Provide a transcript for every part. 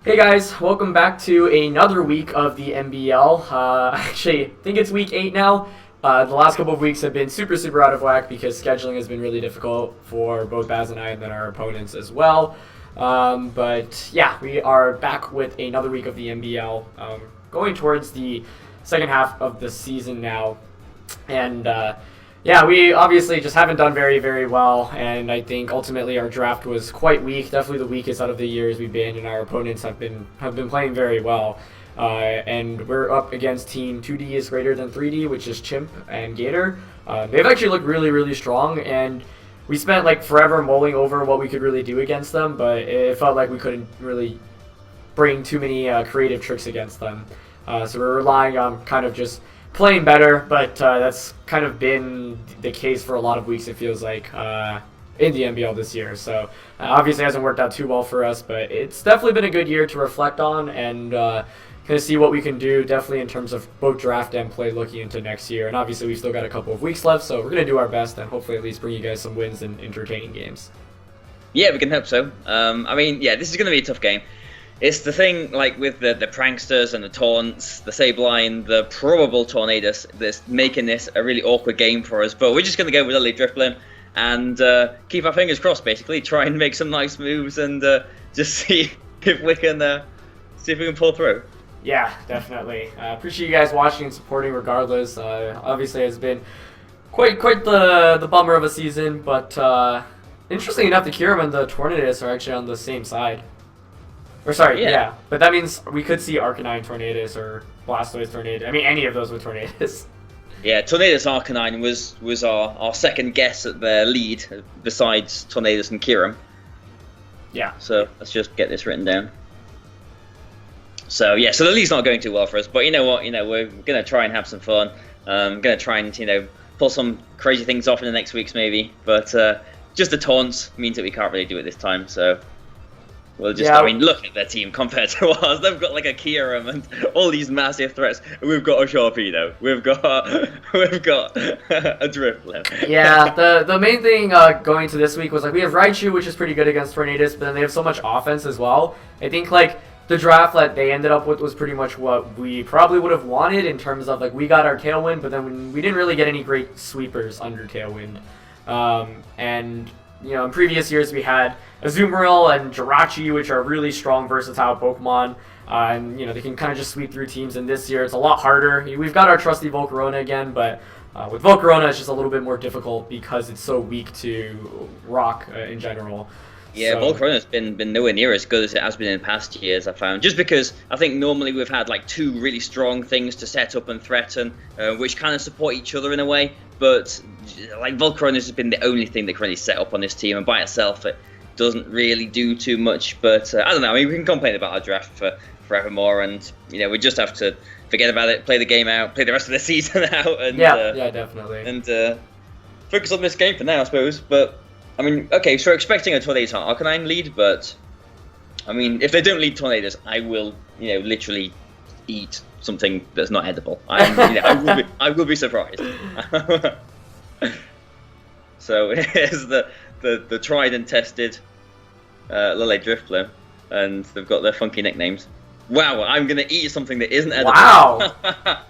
Hey guys, welcome back to another week of the MBL. Actually, I think it's week 8 now. The last couple of weeks have been super out of whack because scheduling has been really difficult for both Baz and I and then our opponents as well. But yeah, we are back with another week of the MBL, going towards the second half of the season now. And yeah, we obviously just haven't done very well, and I think ultimately our draft was quite weak. Definitely the weakest out of the years we've been, and our opponents have been playing very well. And we're up against team 2D is greater than 3D, which is Chimp and Gator. They've actually looked really strong, and we spent like forever mulling over what we could really do against them, but it felt like we couldn't really bring too many creative tricks against them. So we're relying on kind of just playing better, but that's kind of been the case for a lot of weeks, it feels like, in the NBL this year. So obviously it hasn't worked out too well for us, but it's definitely been a good year to reflect on and kind of see what we can do, definitely in terms of both draft and play looking into next year. And obviously we've still got a couple of weeks left, so we're going to do our best and hopefully at least bring you guys some wins and entertaining games. Yeah, we can hope so. I mean, yeah, this is going to be a tough game. It's the thing, like, with the pranksters and the taunts, the Sabeline, the probable Tornadoes, that's making this a really awkward game for us. But we're just going to go with Lily Driftblim and keep our fingers crossed, basically. Try and make some nice moves and just see if we can pull through. Yeah, definitely. Appreciate you guys watching and supporting regardless. Obviously, it's been quite the bummer of a season, but interesting enough, the Kirim and the Tornadoes are actually on the same side. Or sorry, yeah. But that means we could see Arcanine Tornadoes or Blastoise Tornado. I mean, any of those with Tornadoes. Yeah, Tornadoes Arcanine was our second guess at the lead, besides Tornadoes and Kirim. Yeah. So let's just get this written down. So yeah, so the lead's not going too well for us, but you know what? We're gonna try and have some fun. Gonna try and pull some crazy things off in the next weeks maybe. But just the taunts means that we can't really do it this time. So we'll just, I mean, look at their team compared to ours. They've got like a Kirim and all these massive threats. We've got a Sharpedo. We've got a Drifblim. Yeah, the main thing going to this week was like we have Raichu, which is pretty good against Tornadoes, but then they have so much offense as well. I think like the draft that they ended up with was pretty much what we probably would have wanted in terms of like we got our Tailwind, but then we didn't really get any great sweepers under Tailwind. And in previous years we had Azumarill and Jirachi, which are really strong, versatile Pokemon, and they can kind of just sweep through teams. And this year it's a lot harder. We've got our trusty Volcarona again, but with Volcarona it's just a little bit more difficult because it's so weak to Rock in general. Yeah, so Volcarona's been nowhere near as good as it has been in past years, I found. Just because I think normally we've had like two really strong things to set up and threaten, which kind of support each other in a way. But like Volcarona's has been the only thing that can really set up on this team, and by itself it doesn't really do too much. But I don't know. I mean, we can complain about our draft for forevermore, and we just have to forget about it, play the game out, play the rest of the season out, and yeah, definitely, and focus on this game for now, I suppose. But I mean, okay, so we're expecting a Tornadoes Arcanine lead, but I mean, if they don't lead Tornadoes, I will, literally eat something that's not edible. I will be surprised. So here's the tried and tested Lele Driftblim, and they've got their funky nicknames. Wow, I'm gonna eat something that isn't edible. Wow.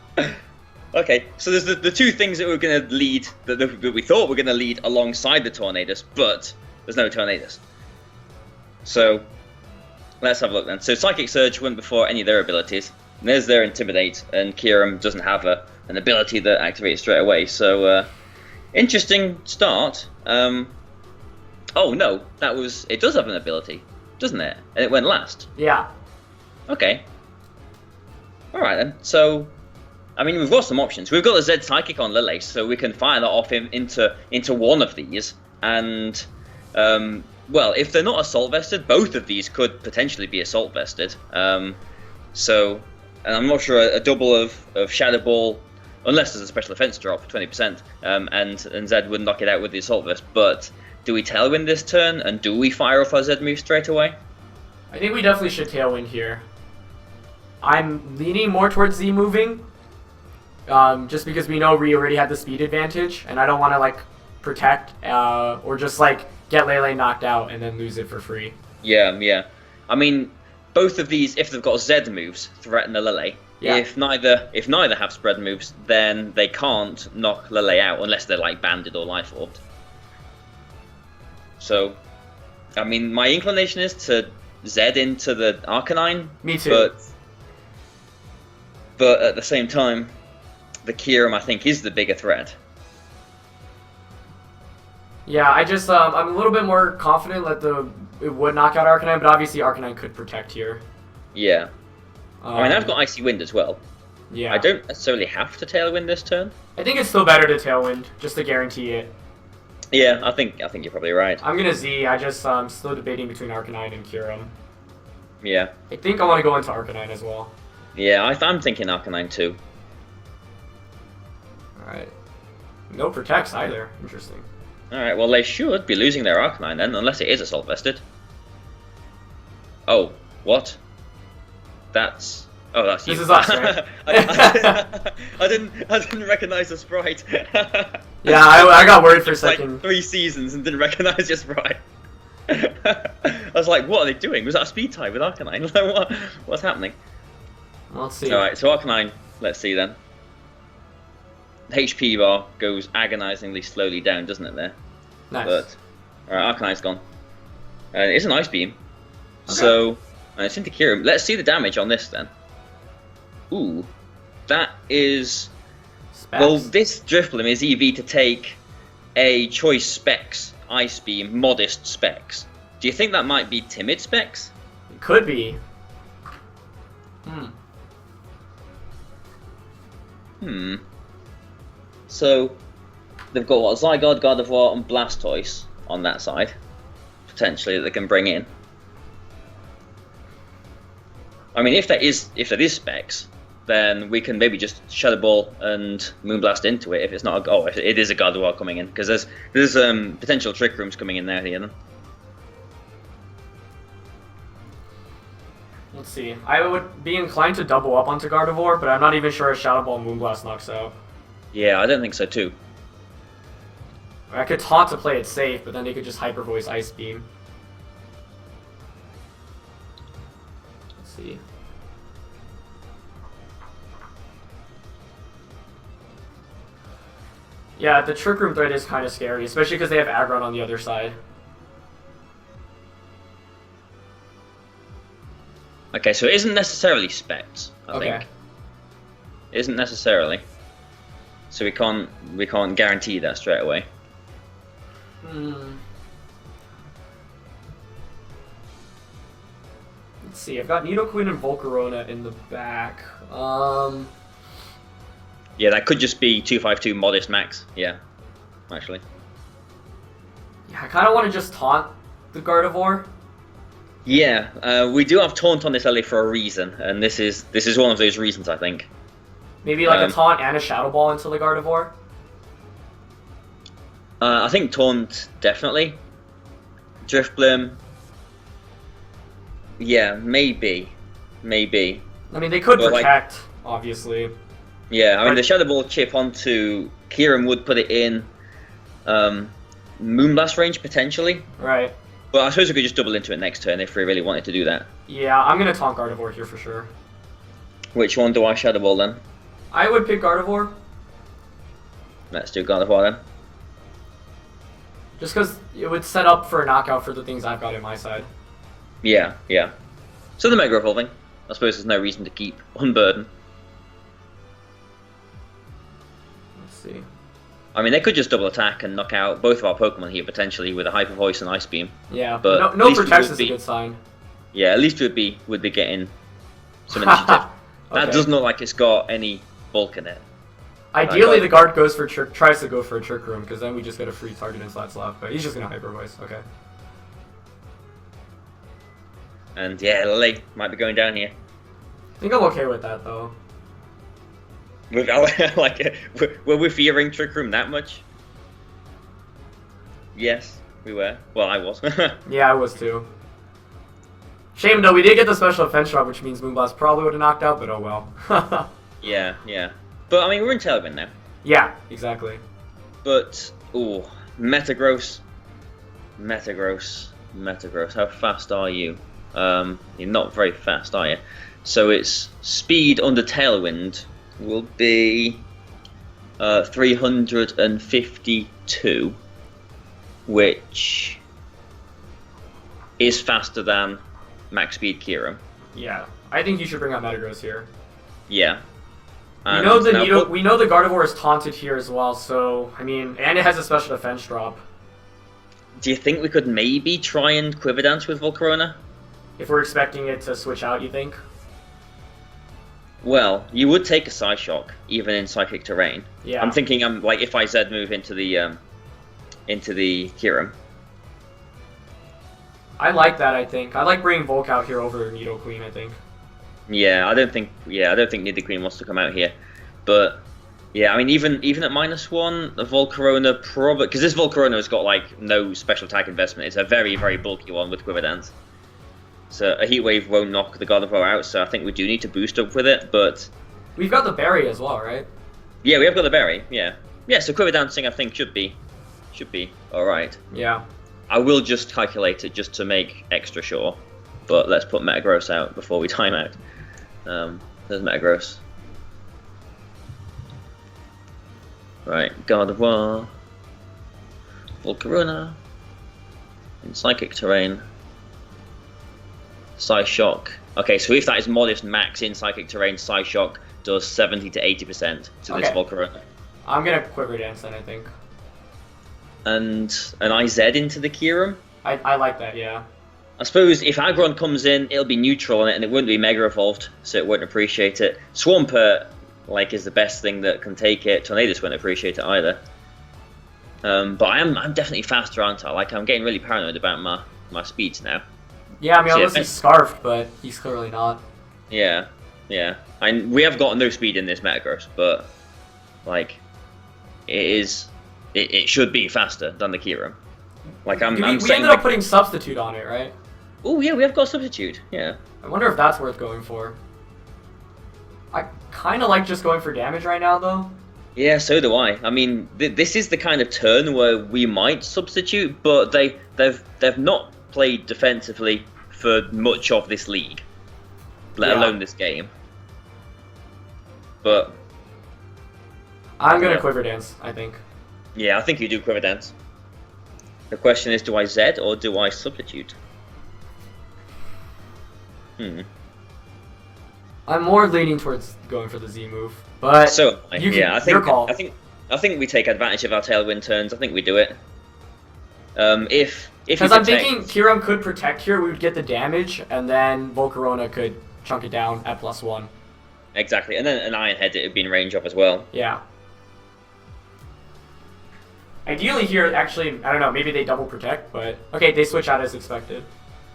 Okay, so there's the two things that we're going to lead, that we thought were going to lead alongside the Tornadoes, but there's no Tornadoes. So, let's have a look then. So Psychic Surge went before any of their abilities. And there's their Intimidate, and Kirim doesn't have an ability that activates straight away. So, interesting start. Oh no, it does have an ability, doesn't it? And it went last. Yeah. Okay. Alright then, so I mean, we've got some options. We've got the Z Psychic on Lele, so we can fire that off him into one of these. And, well, if they're not Assault Vested, both of these could potentially be Assault Vested. So, and I'm not sure a double of Shadow Ball, unless there's a special defense drop, 20%, and Z would knock it out with the Assault Vest. But do we Tailwind this turn, and do we fire off our Z move straight away? I think we definitely should Tailwind here. I'm leaning more towards Z moving. Just because we know we already had the speed advantage, and I don't want to like protect or just like get Lele knocked out and then lose it for free. Yeah. I mean, both of these, if they've got Z moves, threaten the Lele. Yeah. If neither have spread moves, then they can't knock Lele out unless they're like banded or life orbed. So, I mean, my inclination is to Z into the Arcanine. Me too. But at the same time, the Kyurem I think is the bigger threat. Yeah, I'm a little bit more confident that it would knock out Arcanine, but obviously Arcanine could protect here. Yeah. I mean, I've got Icy Wind as well. Yeah. I don't necessarily have to Tailwind this turn. I think it's still better to Tailwind, just to guarantee it. Yeah, I think you're probably right. I'm gonna Z. I'm still debating between Arcanine and Kyurem. Yeah. I think I want to go into Arcanine as well. Yeah, I'm thinking Arcanine too. Alright. No protects either. Interesting. Alright, well they should be losing their Arcanine then, unless it is Assault Vested. Oh, what? That's you. This is us, right? I didn't recognize the sprite. Yeah, I got worried for a second. Like 3 seasons and didn't recognize your sprite. I was like, what are they doing? Was that a speed tie with Arcanine? Like, what's happening? Let's see. Alright, so Arcanine, let's see then. HP bar goes agonizingly slowly down, doesn't it there? Nice. But, alright, Arcanine's gone. It's an Ice Beam. Okay. So, it's into Kyurem. Let's see the damage on this then. Ooh, that is... Specs. Well, this Drifblim is EV to take a choice Specs, Ice Beam, modest Specs. Do you think that might be timid Specs? It could be. So, they've got what? Zygarde, Gardevoir, and Blastoise on that side, potentially, that they can bring in. I mean, if there is Specs, then we can maybe just Shadow Ball and Moonblast into it if it's not if it is a Gardevoir coming in, because there's potential Trick Rooms coming in there here then. Let's see. I would be inclined to double up onto Gardevoir, but I'm not even sure if Shadow Ball and Moonblast knocks out. Yeah, I don't think so too. I could taunt to play it safe, but then they could just Hyper Voice Ice Beam. Let's see. Yeah, the Trick Room threat is kind of scary, especially because they have Aggron on the other side. Okay, so it isn't necessarily Specs, I think. It isn't necessarily. So we can't guarantee that straight away. Let's see, I've got Nidoqueen and Volcarona in the back. Yeah, that could just be 252 modest max. Yeah, actually. Yeah, I kind of want to just taunt the Gardevoir. Yeah, we do have taunt on this early for a reason, and this is one of those reasons, I think. Maybe like a taunt and a Shadow Ball into the Gardevoir. I think taunt definitely. Drifblim. Yeah, maybe. I mean, they could But, protect, obviously. Yeah, I mean, the Shadow Ball chip onto Kyurem would put it in Moonblast range, potentially. Right. But I suppose we could just double into it next turn if we really wanted to do that. Yeah, I'm going to taunt Gardevoir here for sure. Which one do I Shadow Ball then? I would pick Gardevoir. Let's do Gardevoir then. Just because it would set up for a knockout for the things I've got in my side. Yeah, yeah. So the Mega Evolving. I suppose there's no reason to keep Unburden. Let's see. I mean, they could just double attack and knock out both of our Pokemon here, potentially, with a Hyper Voice and Ice Beam. Yeah, but no protects is a good sign. Yeah, at least would be getting some initiative. Okay. That doesn't look like it's got any bulk in it. Ideally, the guard goes for tries to go for a Trick Room, because then we just get a free target and slot slap. But he's just gonna Hyper Voice. Okay. And yeah, Lele might be going down here. I think I'm okay with that though. Were we fearing Trick Room that much? Yes, we were. Well, I was. Yeah, I was too. Shame though, we did get the special offense drop, which means Moonblast probably would have knocked out, but oh well. Yeah, yeah. But I mean, we're in Tailwind now. Yeah, exactly. But ooh, Metagross. How fast are you? You're not very fast, are you? So its speed under Tailwind will be 352, which is faster than max speed Kieran. Yeah, I think you should bring out Metagross here. Yeah. We know the we know the Gardevoir is taunted here as well, so I mean, and it has a special defense drop. Do you think we could maybe try and Quiver Dance with Volcarona? If we're expecting it to switch out, you think? Well, you would take a Psyshock even in Psychic Terrain. Yeah. I'm thinking, like if I Z move into the Kyurem. I like that. I think I like bringing Volk out here over Nidoqueen. I think. Yeah, I don't think Nidoqueen wants to come out here, but yeah, I mean even at -1, the Volcarona probably, because this Volcarona has got like no special attack investment. It's a very bulky one with Quiver Dance. So a Heat Wave won't knock the Gardevoir out, so I think we do need to boost up with it, but... We've got the Berry as well, right? Yeah, we have got the Berry, yeah. Yeah, so Quiver Dancing I think should be alright. Yeah. I will just calculate it just to make extra sure, but let's put Metagross out before we time out. There's Metagross. Right, Gardevoir, Volcarona, in Psychic Terrain. Psyshock. Okay, so if that is modest max in Psychic Terrain, Psyshock does 70 to 80% to this Volcarona. I'm gonna Quiver Dance then, I think. And an IZ into the Kyurem? I like that, yeah. I suppose if Aggron comes in, it'll be neutral on it, and it wouldn't be Mega Evolved, so it wouldn't appreciate it. Swampert, like, is the best thing that can take it. Tornadus wouldn't appreciate it either. But I'm definitely faster, aren't I? Like, I'm getting really paranoid about my speeds now. Yeah, I mean, unless he's Scarfed, but he's clearly not. Yeah, yeah. We have got no speed in this Metagross, but like, it should be faster than the Kyurem. Like we ended up putting Substitute on it, right? Oh yeah, we have got Substitute. Yeah. I wonder if that's worth going for. I kind of like just going for damage right now, though. Yeah, so do I. I mean, this is the kind of turn where we might substitute, but they've not played defensively for much of this league, let alone this game. But I'm gonna Quiver Dance, I think. Yeah, I think you do Quiver Dance. The question is, do I Z or do I substitute? I'm more leaning towards going for the Z move, but so yeah, I think your call. I think we take advantage of our Tailwind turns. I think we do it. Because I'm thinking Kyurem could protect here, we would get the damage, and then Volcarona could chunk it down at +1. Exactly, and then an Iron Head it would be in range of as well. Yeah. Ideally here, actually, I don't know, maybe they double protect, but... Okay, they switch out as expected.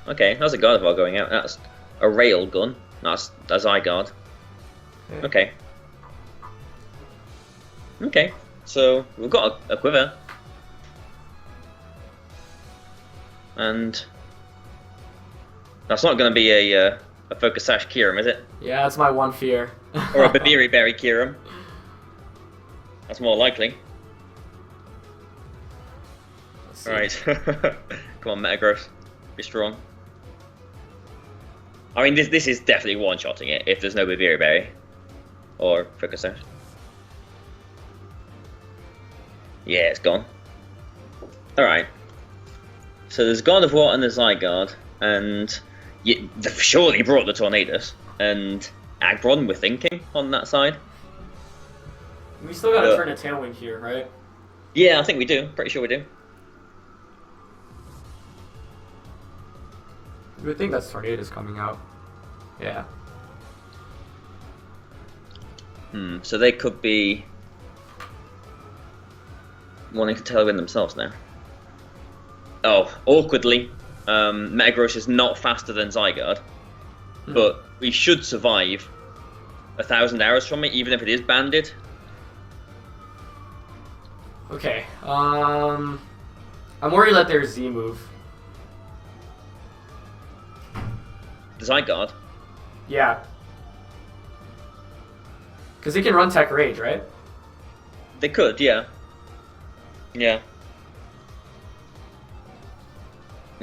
Okay, that's a Gardevoir going out. That's a Rail Gun. That's iGuard. Okay. Okay, so we've got a Quiver. And that's not going to be a Focus Sash Kyurem, is it? Yeah, that's my one fear. Or a Babiri Berry Kyurem. That's more likely. Alright. Come on, Metagross. Be strong. I mean, this is definitely one-shotting it if there's no Babiri Berry. Or Focus Sash. Yeah, it's gone. Alright. So there's Gardevoir and the Zygarde, and they've surely brought the Tornadus, and Aggron we're thinking on that side. We still gotta turn a Tailwind here, right? Yeah, I think we do. Pretty sure we do. You would think that's Tornadus coming out. Yeah. So they could be wanting to Tailwind themselves now. Oh, awkwardly, Metagross is not faster than Zygarde, but we should survive 1,000 arrows from it, even if it is banded. Okay, I'm worried that there's Z move. The Zygarde? Yeah. Because it can run Tech Rage, right? They could, yeah. Yeah.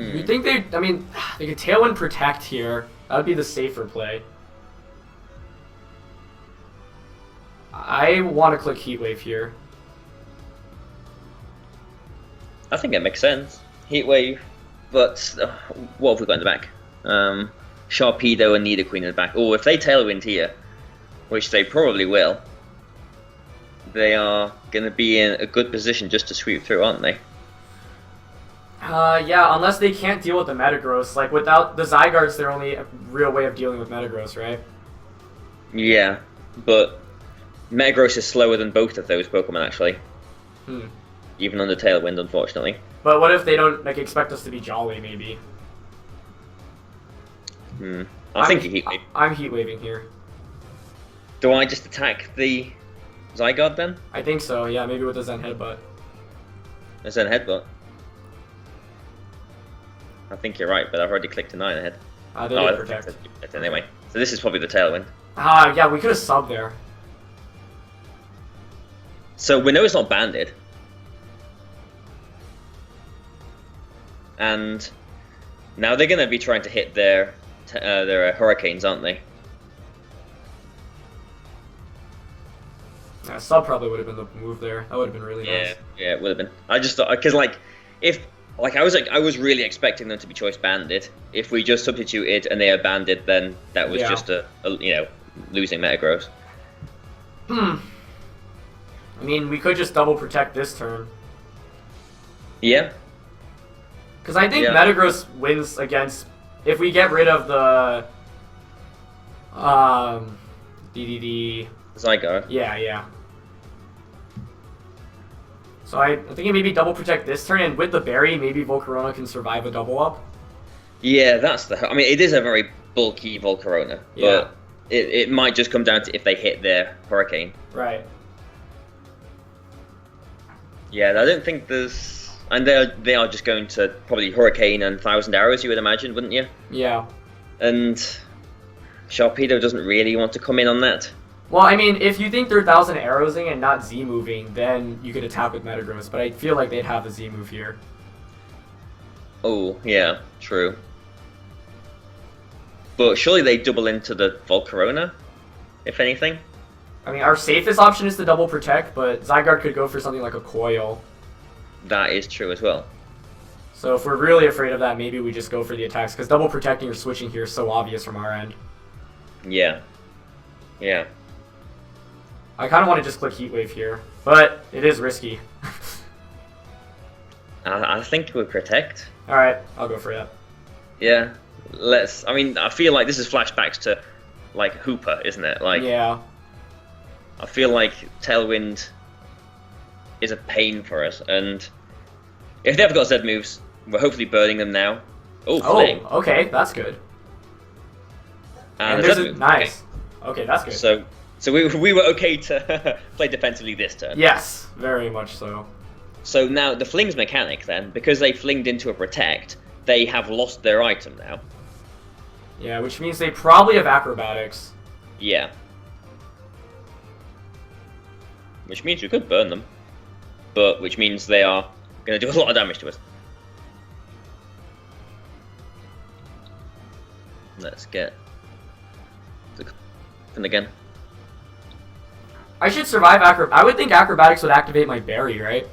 You think they? I mean, they could Tailwind Protect here. That would be the safer play. I want to click Heatwave here. I think it makes sense. Heatwave, but what have we got in the back? Sharpedo and Nidoqueen in the back. Oh, if they Tailwind here, which they probably will, they are going to be in a good position just to sweep through, aren't they? Yeah, unless they can't deal with the Metagross. Like, without the Zygarde's their only real way of dealing with Metagross, right? Yeah, but Metagross is slower than both of those Pokemon, actually. Even under Tailwind, unfortunately. But what if they don't, like, expect us to be Jolly, maybe? I think you Heatwave. I'm Heatwaving here. Do I just attack the Zygarde then? I think so, yeah, maybe with a Zen Headbutt. A Zen Headbutt? I think you're right, but I've already clicked a 9 ahead. They didn't protect. Anyway, so this is probably the Tailwind. Yeah, we could have subbed there. So we know it's not banded. And now they're going to be trying to hit their Hurricanes, aren't they? Yeah, sub probably would have been the move there. That would have been really nice. Yeah, it would have been. I just thought, because I was really expecting them to be choice banded. If we just substituted and they are banded, then that was just a losing Metagross. I mean, we could just double protect this turn. Yeah. Because I think Metagross wins against if we get rid of the DDD. Zygarde. Yeah. So I think maybe double protect this turn, and with the berry, maybe Volcarona can survive a double up. Yeah, I mean, it is a very bulky Volcarona, but it might just come down to if they hit their Hurricane. Right. Yeah, I don't think there's... And they are just going to probably Hurricane and 1,000 Arrows, you would imagine, wouldn't you? Yeah. And Sharpedo doesn't really want to come in on that. Well, I mean, if you think they're 1,000 Arrowsing and not Z-moving, then you could attack with Metagross, but I feel like they'd have the Z-move here. Oh, yeah, true. But surely they double into the Volcarona, if anything? I mean, our safest option is to double protect, but Zygarde could go for something like a Coil. That is true as well. So if we're really afraid of that, maybe we just go for the attacks, because double protecting or switching here is so obvious from our end. Yeah. I kind of want to just click Heatwave here, but it is risky. I think we'll protect. Alright, I'll go for that. Yeah, I mean, I feel like this is flashbacks to, like, Hooper, isn't it? Like, yeah. I feel like Tailwind is a pain for us, and if they've got Z moves, we're hopefully burning them now. Oh, Fling. Okay, that's good. And there's a nice. Okay, that's good. So we were okay to play defensively this turn. Yes, very much so. So now the Fling's mechanic then, because they flinged into a protect, they have lost their item now. Yeah, which means they probably have acrobatics. Yeah. Which means we could burn them, but which means they are going to do a lot of damage to us. Let's get the and again. I should survive I would think acrobatics would activate my berry, right?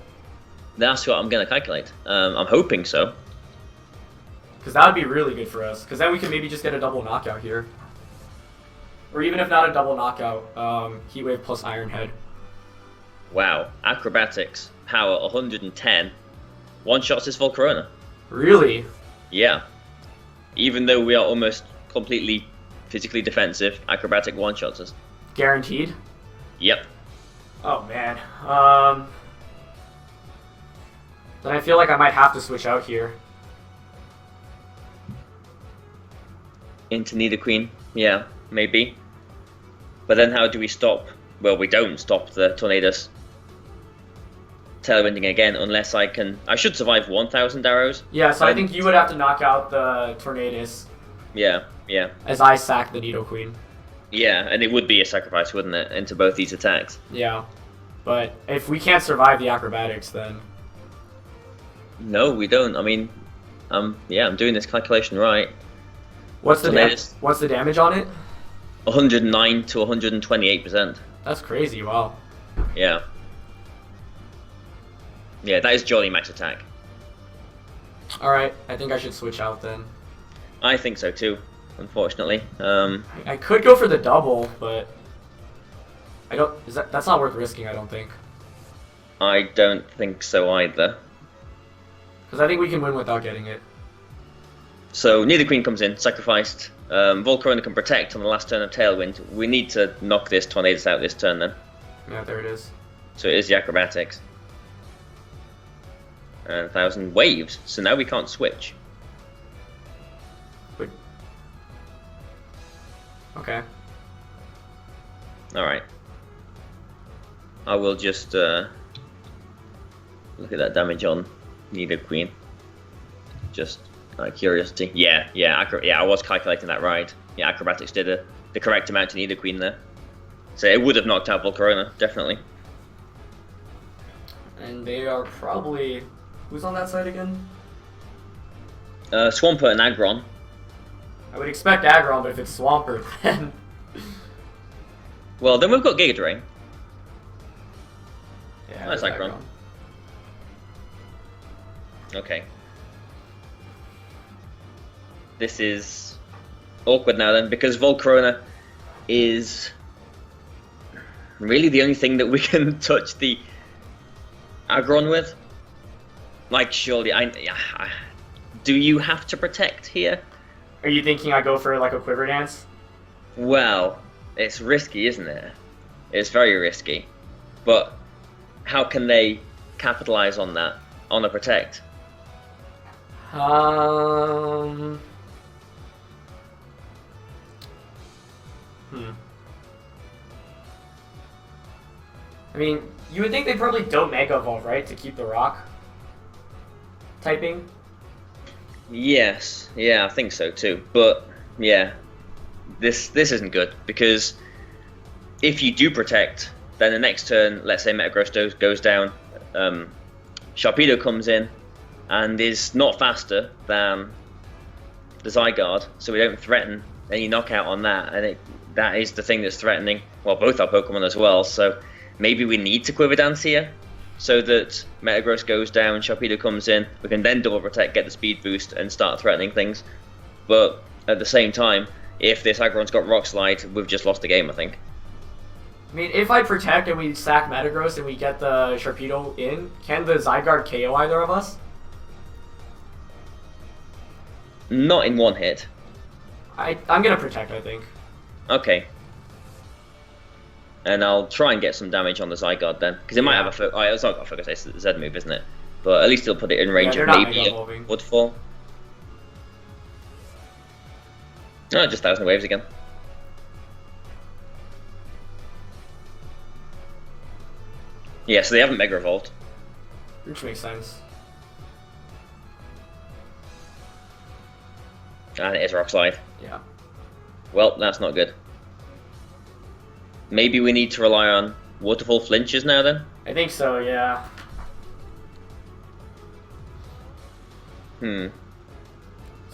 That's what I'm going to calculate. I'm hoping so. Because that would be really good for us. Because then we can maybe just get a double knockout here. Or even if not a double knockout, Heatwave plus Iron Head. Wow. Acrobatics, power 110. One-shots this Volcarona. Really? Yeah. Even though we are almost completely physically defensive, acrobatic one-shots us. Guaranteed? Yep. Oh, man. Then I feel like I might have to switch out here. Into Nidoqueen? Yeah, maybe. But then how do we stop? Well, we don't stop the Tornadus Tailwinding again unless I can... I should survive 1,000 arrows. Yeah, so I think you would have to knock out the Tornadus. Yeah. As I sack the Nidoqueen. Yeah, and it would be a sacrifice, wouldn't it, into both these attacks? Yeah. But if we can't survive the acrobatics, then... No, we don't. I mean, Yeah, I'm doing this calculation right. What's the Tornadoes. what's the damage on it? 109 to 128%. That's crazy. Wow. Yeah. Yeah, that is jolly max attack. All right, I think I should switch out then. I think so too, unfortunately. I could go for the double, but I don't. That's not worth risking? I don't think. I don't think so either. Because I think we can win without getting it. So neither queen comes in, sacrificed. Volcarona can protect on the last turn of Tailwind. We need to knock this Tornadoes out this turn then. Yeah, there it is. So it is the acrobatics. And 1,000 waves. So now we can't switch. Wait. Okay. Alright. I will just look at that damage on neither queen. Just out of curiosity. Yeah, I was calculating that right. Yeah, acrobatics did the correct amount to neither queen there. So it would have knocked out Volcarona, definitely. And they are probably... Who's on that side again? Swampert and Aggron. I would expect Aggron, but if it's Swampert, then... Well, then we've got Giga Drain. Yeah, Nice there's Aggron. Okay. This is awkward now then, because Volcarona is really the only thing that we can touch the Aggron with. Like, surely, do you have to protect here? Are you thinking I go for like a Quiver Dance? Well, it's risky, isn't it? It's very risky. But how can they capitalize on that, on a protect? I mean, you would think they probably don't Mega Evolve, right, to keep the rock typing? Yes, yeah, I think so too. But yeah, this isn't good, because if you do protect, then the next turn, let's say Metagross goes down, Sharpedo comes in and is not faster than the Zygarde, so we don't threaten any knockout on that, and that is the thing that's threatening, well, both our Pokemon as well. So maybe we need to Quiver Dance here, so that Metagross goes down, Sharpedo comes in, we can then double protect, get the speed boost, and start threatening things. But at the same time, if this Aggron's got Rock Slide, we've just lost the game, I think. I mean, if I protect and we sack Metagross and we get the Sharpedo in, can the Zygarde KO either of us? Not in one hit. I'm gonna protect, I think. Okay. And I'll try and get some damage on the Zygarde then, because it might have a focus. Oh, it's not got a focus. It's the Z move, isn't it? But at least it'll put it in range of maybe a Woodfall. Oh, just 1,000 waves again. Yeah, so they haven't Mega Evolved. Which makes sense. And it is Rock Slide. Yeah. Well, that's not good. Maybe we need to rely on Waterfall flinches now then? I think so, yeah. So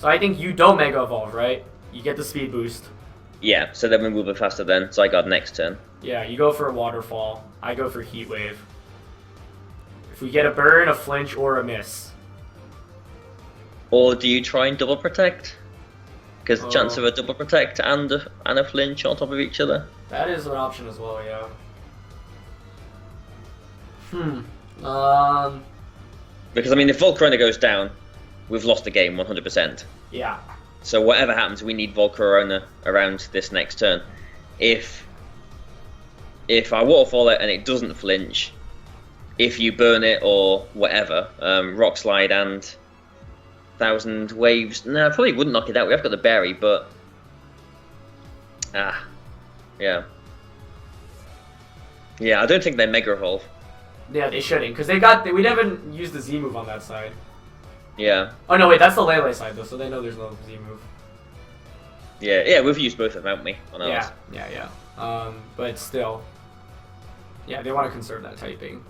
I think you don't Mega Evolve, right? You get the speed boost. Yeah, so then we move a bit faster then. Zygarde next turn. Yeah, you go for a Waterfall. I go for Heat Wave. If we get a burn, a flinch, or a miss. Or do you try and double protect? Because the chance of a double protect and a flinch on top of each other. That is an option as well, yeah. Because I mean, if Volcarona goes down, we've lost the game 100%. Yeah. So whatever happens, we need Volcarona around this next turn. If I Waterfall it and it doesn't flinch, if you burn it or whatever, Rock Slide and 1,000 waves. No, I probably wouldn't knock it out. We have got the berry, but yeah, I don't think they Mega Evolve. Yeah, they shouldn't, because we haven't used the Z move on that side. Yeah. Oh no, wait, that's the Lele side though, so they know there's no Z move. Yeah, we've used both of them, haven't we? On ours. Yeah. But still, yeah, they want to conserve that typing.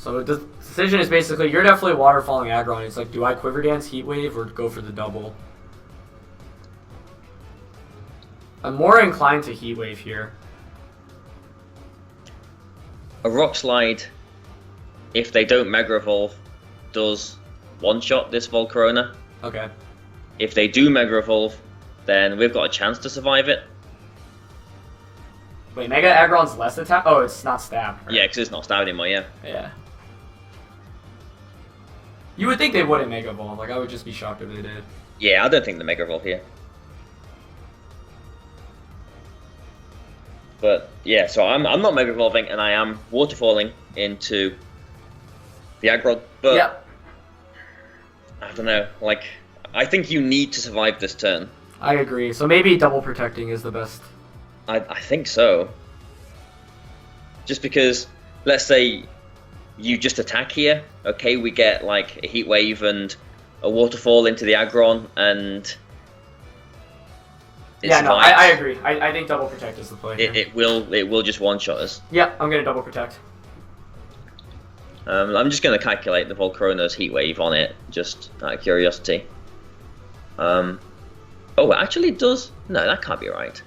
So the decision is basically, you're definitely waterfalling aggro. It's like, do I Quiver Dance, Heat Wave, or go for the double? I'm more inclined to Heat Wave here. A Rock Slide, if they don't Mega Evolve, does one-shot this Volcarona. Okay. If they do Mega Evolve, then we've got a chance to survive it. Wait, Mega Aggron's less attack? Oh, it's not stab. Right? Yeah, because it's not stabbed anymore, yeah. Yeah. You would think they wouldn't Mega Evolve. Like, I would just be shocked if they did. Yeah, I don't think they Mega Evolve here. But, yeah, so I'm not Mega Evolving, and I am waterfalling into the aggro. But, yep. I don't know, like, I think you need to survive this turn. I agree. So maybe double protecting is the best. I think so. Just because, let's say you just attack here. Okay, we get like a Heat Wave and a Waterfall into the Aggron, and yeah, no, I agree. I think double protect is the play here. It will just one-shot us. Yeah, I'm gonna double protect. I'm just gonna calculate the Volcarona's Heat Wave on it, just out of curiosity. Oh, it actually does. No, that can't be right.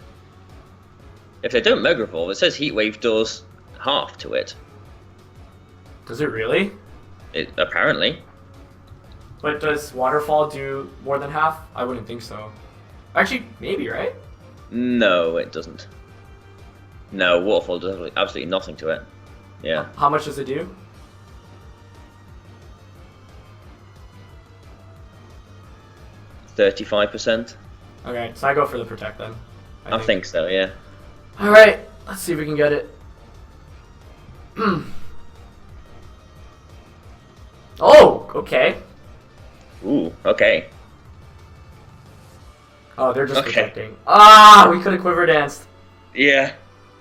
If they don't Mega Evolve, it says Heat Wave does half to it. Does it really? It apparently. But does Waterfall do more than half? I wouldn't think so. Actually, maybe, right? No, it doesn't. No, Waterfall does absolutely nothing to it. Yeah. How much does it do? %35. Okay, so I go for the protect then. I think so, yeah. Alright, let's see if we can get it. Oh, okay. Ooh, okay. Oh, they're just Okay. protecting. Ah, we could have Quiver Danced. Yeah.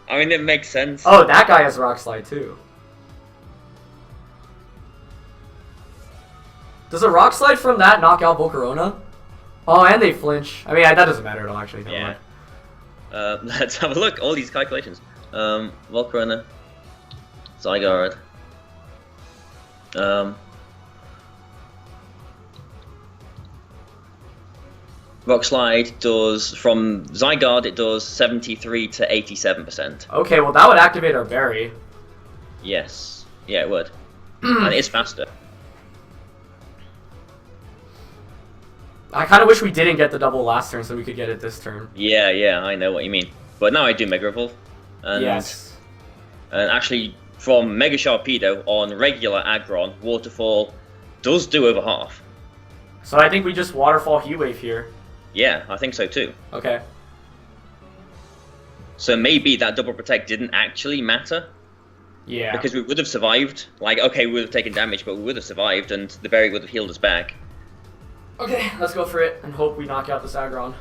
I mean, it makes sense. Oh, that guy has Rock Slide too. Does a Rock Slide from that knock out Volcarona? Oh, and they flinch. I mean, that doesn't matter at all, actually. Never Yeah. mind. Let's have a look. All these calculations. Volcarona. Zygarde. Rock Slide does, from Zygarde, it does 73 to 87%. Okay, well, that would activate our berry. Yes. Yeah, it would. And it is faster. I kind of wish we didn't get the double last turn so we could get it this turn. Yeah, yeah, I know what you mean. But now I do Mega Evolve. And, Yes. And actually, from Mega Sharpedo on regular Aggron, Waterfall does do over half. So I think we just Waterfall Heat Wave here. Yeah, I think so too. Okay. So maybe that double protect didn't actually matter. Yeah. Because we would have survived. Like, okay, we would have taken damage, but we would have survived, and the berry would have healed us back. Okay, let's go for it and hope we knock out this Aggron.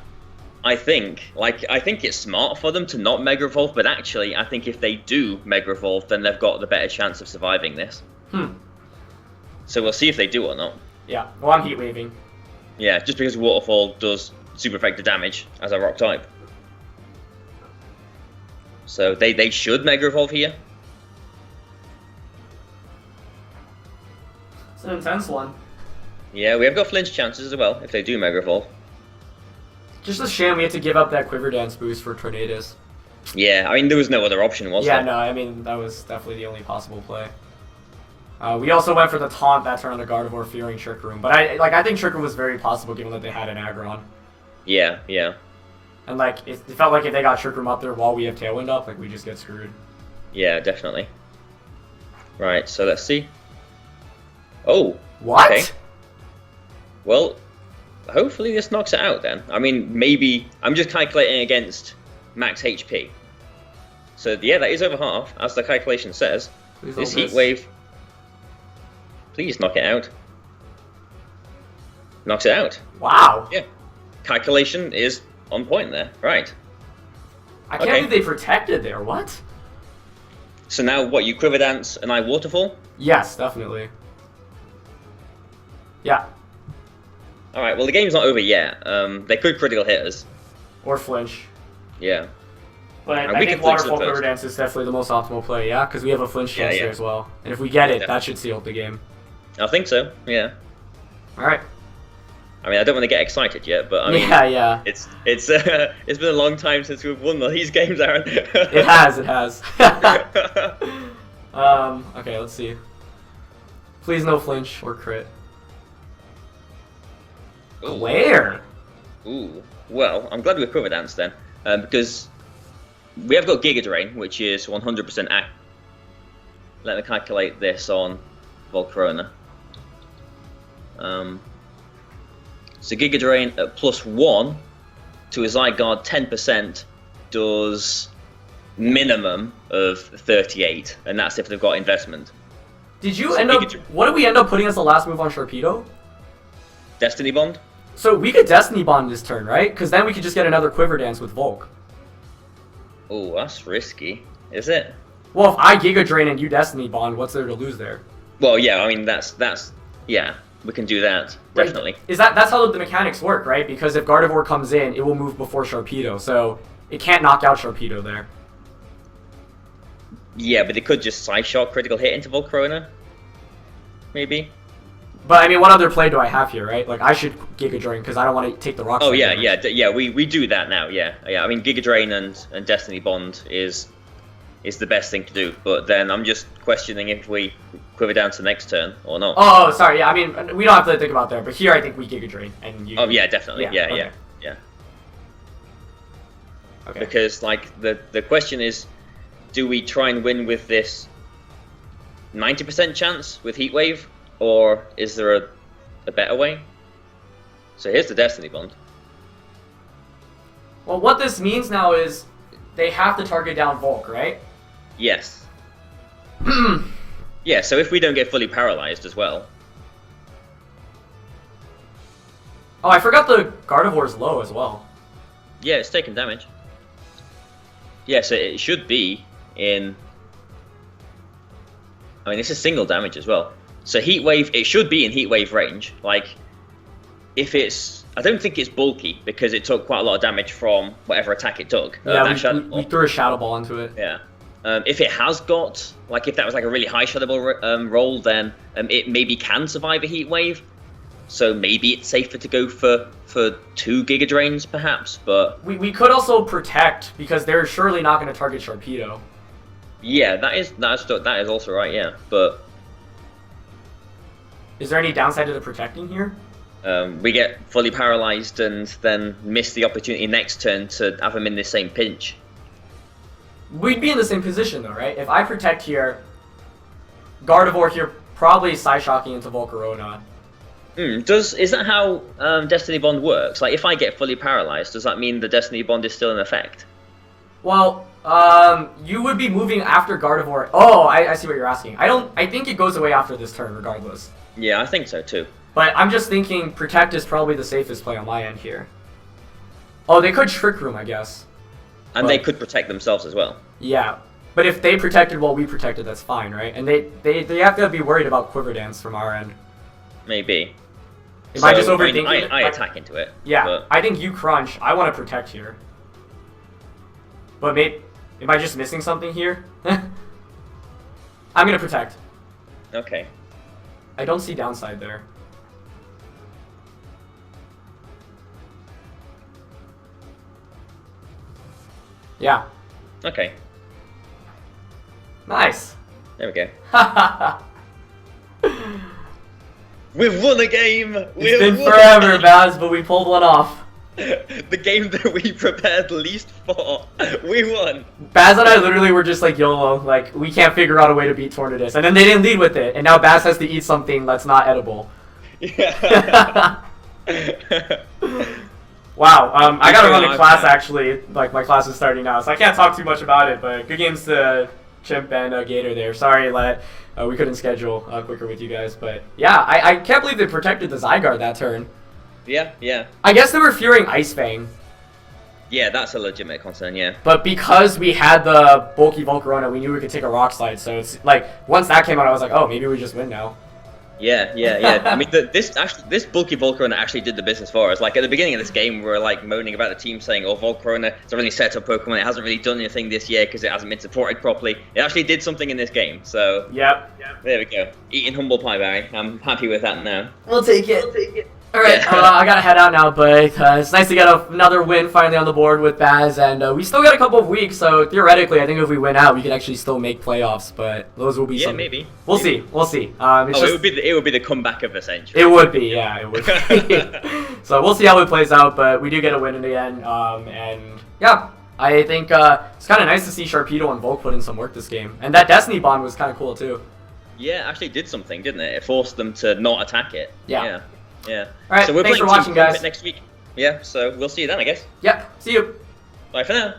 I think it's smart for them to not Mega Evolve, but actually, I think if they do Mega Evolve, then they've got the better chance of surviving this. So we'll see if they do or not. Yeah, well, I'm Heat Waving. Yeah, just because Waterfall does super effective damage as a rock type. So they should Mega Evolve here. It's an intense one. Yeah, we have got flinch chances as well if they do Mega Evolve. Just a shame we had to give up that Quiver Dance boost for Tornadus. Yeah, I mean, there was no other option, was Yeah, there? no, I mean, that was definitely the only possible play. We also went for the taunt that turn on the Gardevoir, fearing Trick Room. But I think Trick Room was very possible given that they had an Aggron. Yeah, yeah. And like, it felt like if they got Trick Room up there while we have Tailwind up, like we just get screwed. Yeah, definitely. Right, so let's see. Oh. What? Okay. Well, hopefully this knocks it out then. I mean, maybe... I'm just calculating against max HP. So yeah, that is over half, as the calculation says. Please This don't Heat miss. Wave... Please knock it out. Knocks it out. Wow. Yeah. Calculation is on point there. Right. I can't Okay. believe they protected there. What? So now what, you Quiver Dance and I Waterfall? Yes, definitely. Yeah. Alright, well the game's not over yet. They could critical hit us. Or flinch. Yeah. But And I we think can flinch them Waterfall first. Quiver Dance is definitely the most optimal play, yeah? Because we have a flinch chance Yeah. there as well. And if we get it, Yeah. that should seal the game. I think so. Yeah. Alright. I mean, I don't want to get excited yet, but I mean, Yeah. it's it's been a long time since we've won these games, Aaron. It has. Okay, let's see. Please no flinch or crit. Ooh. Where? Ooh. Well, I'm glad we Quiver Dance then, because we have got Giga Drain, which is 100% accurate. Let me calculate this on Volcarona. So Giga Drain at +1 to a Zygarde 10% does minimum of 38, and that's if they've got investment. Did you So end up... Giga- What did we end up putting as the last move on Sharpedo? Destiny Bond? So we could Destiny Bond this turn, right? Because then we could just get another Quiver Dance with Volk. Oh, that's risky, is it? Well, if I Giga Drain and you Destiny Bond, what's there to lose there? Well, yeah, I mean, that's yeah, we can do that, definitely. Right. That's how the mechanics work, right? Because if Gardevoir comes in, it will move before Sharpedo, so it can't knock out Sharpedo there. Yeah, but they could just Psyshock critical hit into Volcarona, maybe. But I mean, what other play do I have here, right? Like I should Giga Drain because I don't want to take the rock. Oh slide yeah, damage. yeah, we do that now. Yeah. I mean, Giga Drain and Destiny Bond is the best thing to do. But then I'm just questioning if we Quiver Down to next turn or not. Oh, sorry. Yeah, I mean, we don't have to think about there. But here, I think we Giga Drain and you. Oh yeah, definitely. Yeah. Okay. Okay. Because like the question is, do we try and win with this 90% chance with Heat Wave, or is there a better way? So here's the Destiny Bond. Well, what this means now is they have to target down Volk, right? Yes. Yeah, so if we don't get fully paralyzed as well. Oh, I forgot the Gardevoir's low as well. Yeah, it's taking damage. Yeah, so it should be in... I mean, this is single damage as well. So Heat Wave, it should be in Heat Wave range. Like, if it's... I don't think it's bulky, because it took quite a lot of damage from whatever attack it took. Yeah, we threw a Shadow Ball into it. Yeah. If it has got... Like, if that was like a really high Shadow Ball roll, then it maybe can survive a Heat Wave. So maybe it's safer to go for 2 Giga Drains, perhaps, but... We could also Protect, because they're surely not going to target Sharpedo. Yeah, that is also right, yeah, but... Is there any downside to the Protecting here? We get fully paralyzed and then miss the opportunity next turn to have him in the same pinch. We'd be in the same position, though, right? If I Protect here, Gardevoir here probably Psyshocking into Volcarona. Is that how Destiny Bond works? Like, if I get fully paralyzed, does that mean the Destiny Bond is still in effect? Well, you would be moving after Gardevoir. Oh, I see what you're asking. I think it goes away after this turn, regardless. Yeah, I think so too. But I'm just thinking Protect is probably the safest play on my end here. Oh, they could Trick Room, I guess. And they could protect themselves as well. Yeah, but if they protected while we protected, that's fine, right? And they have to be worried about Quiver Dance from our end. Maybe. Am I just overthinking it? I attack into it. Yeah, but... I think you crunch. I want to Protect here. But am I just missing something here? I'm going to Protect. Okay. I don't see downside there. Yeah. Okay. Nice. There we go. We've won a game! It's been forever, Baz, but we pulled one off. The game that we prepared least for. We won. Baz and I literally were just like, YOLO, like, we can't figure out a way to beat Tornadus. And then they didn't lead with it, and now Baz has to eat something that's not edible. Yeah. Wow, I gotta run a class actually. Like, my class is starting now, so I can't talk too much about it, but good games to Chimp and Gator there. Sorry, we couldn't schedule quicker with you guys, but yeah, I can't believe they protected the Zygarde that turn. Yeah. I guess they were fearing Ice Fang. Yeah, that's a legitimate concern, yeah. But because we had the bulky Volcarona, we knew we could take a Rock Slide, so it's like, once that came out, I was like, oh, maybe we just win now. Yeah. I mean, this bulky Volcarona actually did the business for us. Like at the beginning of this game, we were like moaning about the team saying, "Oh, Volcarona, it's a really set up Pokemon. It hasn't really done anything this year because it hasn't been supported properly." It actually did something in this game. So Yep. there we go. Eating humble pie, Barry. I'm happy with that now. We'll take it. All right, I gotta head out now, but it's nice to get another win finally on the board with Baz, and we still got a couple of weeks, so theoretically, I think if we win out, we can actually still make playoffs, but those will be some... maybe. We'll see. It would be the comeback of the century. It would be, yeah, it would be. So we'll see how it plays out, but we do get a win in the end, and yeah, I think it's kind of nice to see Sharpedo and Volk put in some work this game, and that Destiny Bond was kind of cool too. Yeah, actually did something, didn't it? It forced them to not attack it. Yeah. Yeah. All right, so we're thanks playing for watching, guys. next week. Yeah, so we'll see you then, I guess. Yep, see you. Bye for now.